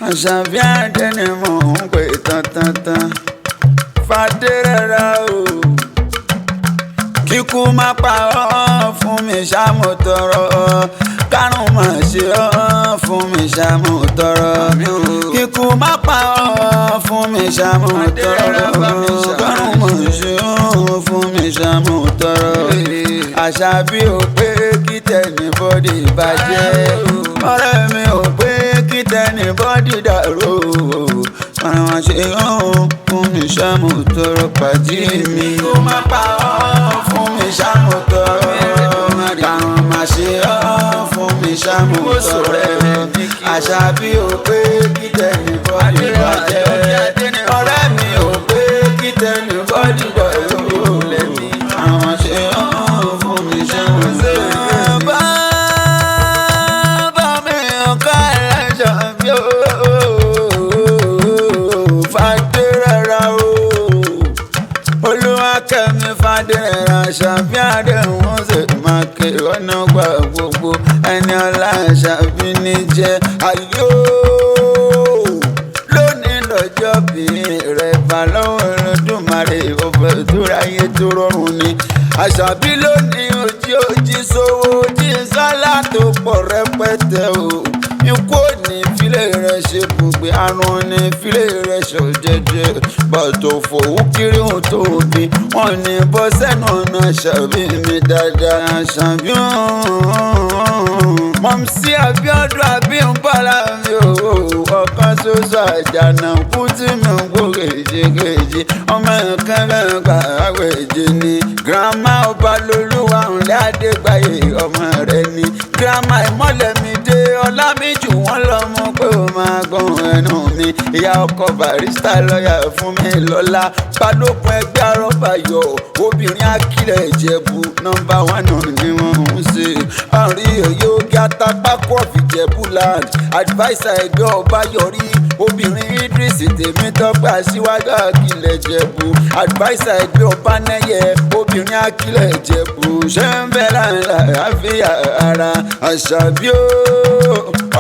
Àṣàbí Àdé ni mò ń pè tán Fadérẹra o. Kíkú má pa ọ́ fún mi ṣá mo tọrọ, kárùn má ṣe ọ́ fún mi ṣá mo tọrọ. Kíkú má pa ọ́ fún mi ṣá mo tọrọ, kárùn má ṣe ọ́ fún mi ṣá mo tọrọ. Àṣàbí ò pé kí tẹ́nibọ́dì bàjẹ́, ọ̀rẹ́ mi ò pé kí tẹ́nibọ́dì dàrú. Àwọn ṣe ọ́ fún mi ṣá mo tọrọ pàdé mi. Kíkú má pa ọ́ fún mi ṣá mo tọrọ, kárùn má ṣe ọ́ fún mi ṣá mo tọrọ. Àṣàbí ò pé kí tẹ́nibọ́dì bàjẹ́, ọ̀rẹ́ mi ò pé kí tẹ́nibọ́dì dàrú. Àwọn ṣe ọ́ fún mi ṣá mo tọrọ. Bàbá mi ò ká Àṣàbí o. Fadérẹra o. Olúwakẹ́mi Fadérẹra. Àṣàbí Àdé wọ́n sì máa ké ọ̀nà gbà gbogbo. Ẹni ọlá Àṣàbí ní jẹ́ ayọ̀. Lónìí lọ́jọ́ bí rẹ̀ bá lọ́wọ́ Olódùmarè, ọ̀fẹ́ tó ráyé tó rọrùn ni. Àṣàbí lónìí ojí sówó ojí sálá tó pọ̀ rẹpẹtẹ o. Ikú ò ní fílẹ̀ rẹ̀ ṣe bùgbé, àrùn ní fílẹ̀ rẹ̀ ṣe jẹjẹ. Bàtò fòwú kiri ohun tó bí, wọ́n ní bọ́ sẹ́nu ọ̀nà Àṣàbí mi dáadáa. Àṣàbí Mọ̀mísí Abíọ́dún Abímbọ́lá mi o. Ọ̀kan ṣoṣo Àjànàkú tí mi ń gbó kèjèkèjè. Ọmọ nǹkan bẹ́ẹ̀ gbà àwẹ̀jẹ ni. Girama Ọbalolúwa ńlẹ́ Adégbáyé ọmọ rẹ̀ ni. Girama Ìmọ̀lẹ́mídé Ọlámíjù wọ́n lọ́mọ pé ó máa gbọ́n ẹnu mi. Ìyá ọkọ Barrister lọ́ọ̀yà fún mi lọ́lá. Balógun ẹgbẹ́ Arọ́bàyọ̀ obìnrin Akílẹ̀ Ìjẹ̀bú nọ́mbà 1 ni wọ́n ń ṣe. Àrí èyí ó gé atapákọ̀ Ìjẹ̀bú land. Adviser ẹgbẹ́ Ọbáyọrí obìnrin Idris Tèmítọ́pẹ́ Aṣíwájú Akílẹ̀ Ìjẹ̀bú. Adviser ẹgbẹ́ Ọbánẹ́yẹ obìnrin Akílẹ̀ Ìjẹ̀bú. Ṣé ń bẹ láàáfíà ara Àṣàbí o.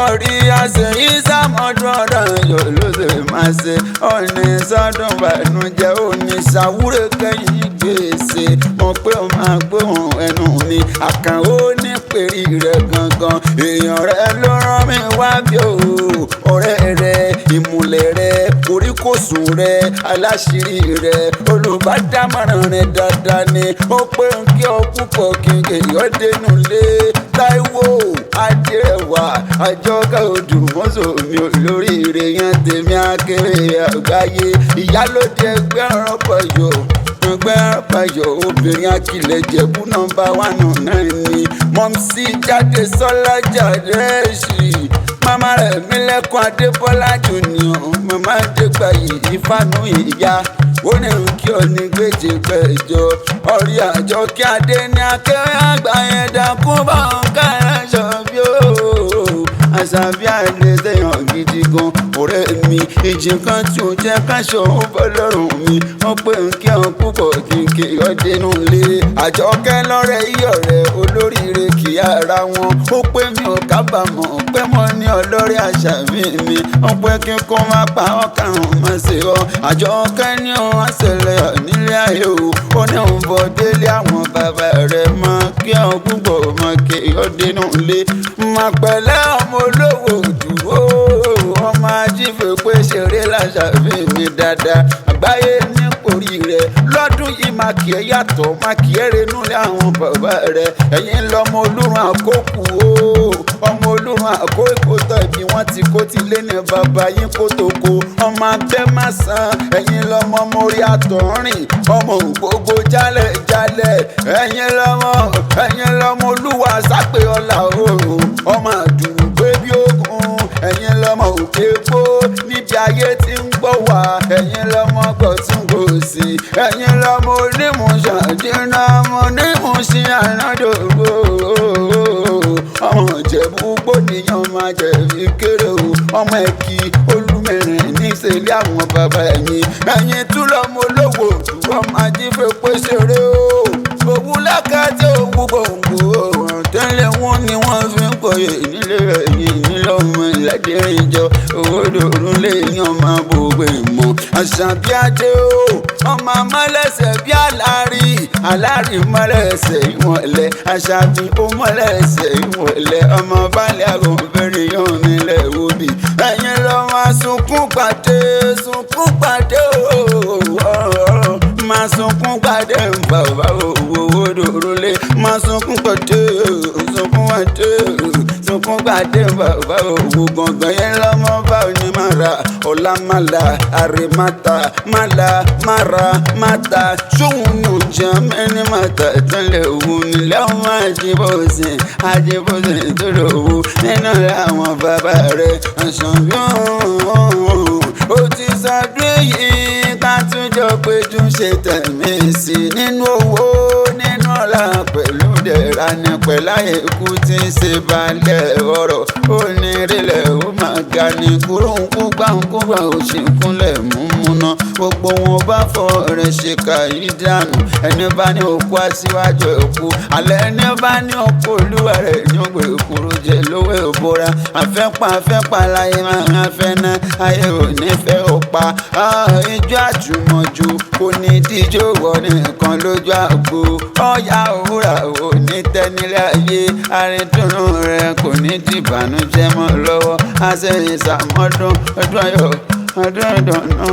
Orí àṣẹ ìsàmọ́dún ọ̀rọ̀ yóò ló ṣe máa ṣe. Ọ̀nì sọ́dún bànújẹ́ òní ṣàwúrẹ́ kẹ́yìn gbèsè. Mo pé ó máa gbóhùn ẹnu mi. Àkànó ní pèrè rẹ̀ gangan. Èèyàn rẹ̀ ló rán mi wá bí o. Ọ̀rẹ́ rẹ̀, ìmùlẹ̀ rẹ̀, oríkòsùn rẹ̀, aláṣírí rẹ̀, olùbádámọ̀ràn rẹ̀ dáadáa ni. Ó pé ń kí ọ púpọ̀ kí n kèyọ́ dénú lé. Táíwò Adérẹwà Àjọkẹ́ Odùmọ̀ṣọ́ mi olóríire yan tèmi akéré àgbáyé. Ìyálóde ẹgbẹ́ Arọ́bàyọ̀ obìnrin Akílẹ̀ Ìjẹ̀bú nọ́mbà 1 náà ni. Mọ̀mísí Jádesọ́lá Jádésì. Màmá rẹ̀ Mílẹ̀kùn Adébọ́lá Junior. Màmá Adégbáyé Ìfánú ìyá. Ó ní kí ọ ní gbèjè gbẹ̀jọ. Ọ̀rí Àjọkẹ́ Adé ní akéré àgbáyé dákún bá ń kára Àṣàbí o. Àṣàbí Àdé tẹ̀yàn gidi gan. Ọ̀rẹ́ mi ìjì kan tí ó jẹ́ káṣọ ó bọ́ lọ́rùn mi. Wọ́n pé ń kí ọ púpọ̀ kí n kí ọ dénú lé. Àjọkẹ́ lọ́rẹ́ iyọ̀ rẹ̀ olóríire kì í ara wọn. Ó pé mi ò kábàámọ̀ pé mo ní ọlọ́rẹ́ Àṣàbí mi. Wọ́n pé kí n kó má pa ọkàn má ṣe ọ. Àjọkẹ́ ní òun àṣẹlẹ̀ nílé ayé o. Ó ní òun bọ̀ délé àwọn bàbá rẹ̀ mọ́ kí ọ púpọ̀ mọ́ kí ọ dénú lé. Mà pẹ̀lẹ́ ọmọ olówó dúró. Ọmọ ajífẹ́ pé ṣeré l'Àṣàbí mi dáadáa. Àgbáyé ní orí rẹ̀ lọ́dún yìí máa kì í yàtọ̀ máa kì í renú lé àwọn bàbá rẹ̀. Ẹ̀yin lọ́mọ Olúrun àkókò o. Ọmọ Olúrun àkókò tọ̀ ibi wọ́n ti kó ti lé ní bàbá yín kó tó kó. Ọmọ abẹ́ máa san ẹ̀yin lọ́mọ mórí àtọ̀rìn. Ọmọ gbogbo jálẹ̀. Ẹ̀yin lọ́mọ Olúwa sápé ọ̀la o. Ọmọ àdùgbé bí ogun. Ẹ̀yin lọ́mọ òkè gbó níbi ayé tí ń gbọ́ wá. Ẹ̀yin lọ́mọ gbọ̀tún gbòsì. Ẹ̀yin lọ́mọ onímùsàn dínà ọmọ onímùsìn ànádògbò. Ọmọ Ìjẹ̀bú gbòdìyàn máa jẹ̀bi kéré o. Ọmọ Ẹ̀kì Olúmẹ̀rìn níṣẹ́lẹ̀ àwọn bàbá ẹ̀yìn. Ẹ̀yin tún lọ́mọ olówó ọmọ ajífẹ́ pé ṣeré o. Òwú lákàtí òwú gbòǹgbò. Tẹ́lẹ̀ wọ́n ni wọ́n fi ń kọ̀yè nílé ẹ̀yìn nílọ́mọ ìyá. lẹ́dẹ̀ẹ́ ìjọ owó dòrún léèyàn máa gbogbo ìmọ̀ Àṣàbí Adé o ọmọ mọ́lẹ́sẹ̀ bí alárí mọ́lẹ́sẹ̀ ìwọ̀lẹ̀ Àṣàbí ó mọ́lẹ́sẹ̀ ìwọ̀lẹ̀ ọmọ balẹ̀ àgọ́bẹ̀rẹ̀ yàn nílẹ̀ òbí ẹ̀yin lọ́ máa sunkún pàdé máa sunkún pàdé bàbá owó dòrólé máa sunkún pàdé sunkún pàdé bàbá owó gangan yẹn lọ́mọ bá ní mara ọ̀la mala àrèmáta mara ṣóhun ní ọjà mẹ́ni mata ìtànlẹ̀ òwò nílẹ̀ ọmọ àjẹbọ́sìn tó lòwò nínú àwọn bàbá rẹ̀ Àṣàbí ó ti sọdún yìí ká tún jọ péjú ṣe tẹ̀mí sí nínú owó nínú ọlá pẹ̀lú dẹ̀ra ní pẹ̀láyé ikú tí ń ṣe balẹ̀ ọ̀rọ̀ ó ní rílẹ̀ ó máa ga ní kúrúnkúgbà òṣìkúnlẹ̀ múmúná gbogbo wọn bá fọ rẹ̀ ṣe kàyí dànù ẹni bá ní òkú aṣíwájú òkú alẹ́ ẹni bá ní òkú olúwa rẹ̀ ní ògbè kúrú jẹ lówó ìbora afẹ́pà láyé máa fẹ́ ná ayé ò ní fẹ́ ó pa ijó àjùmọ̀jù kò ní díjó wọ nìkan lójú àgbo ọ̀yà òwúrà ò ní tẹ́nilẹ̀ ayé àrídùnnú rẹ̀ kò ní dìbànújẹ́ mọ́ lọ́wọ́ àṣẹyìn sàmọ́dún ọdún ayọ̀ ọdún ìdùnnú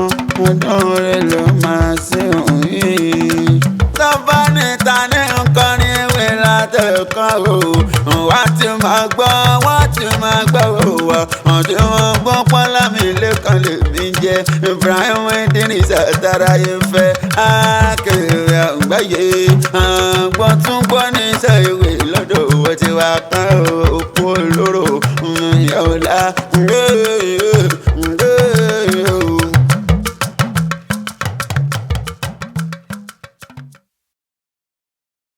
ọdún rẹ̀ ló máa ṣe òun yìí. tọ́ba níta ní nǹkan ní ìwé látẹ̀kọ́ o wá ti máa gbọ́ wọ́n ti máa gbọ́ o wọ́n ti máa gbọ́ Pọ́nlámi Lékan lèmi jẹ́ Ibrahim Idris àtàràyè fẹ́ àkèrè àgbáyé àgbọ̀n tún gbọ́ ní iṣẹ́ ìwé lọ́dọ̀ owó tí wàá kán òkú olóró ìyá ọ̀la.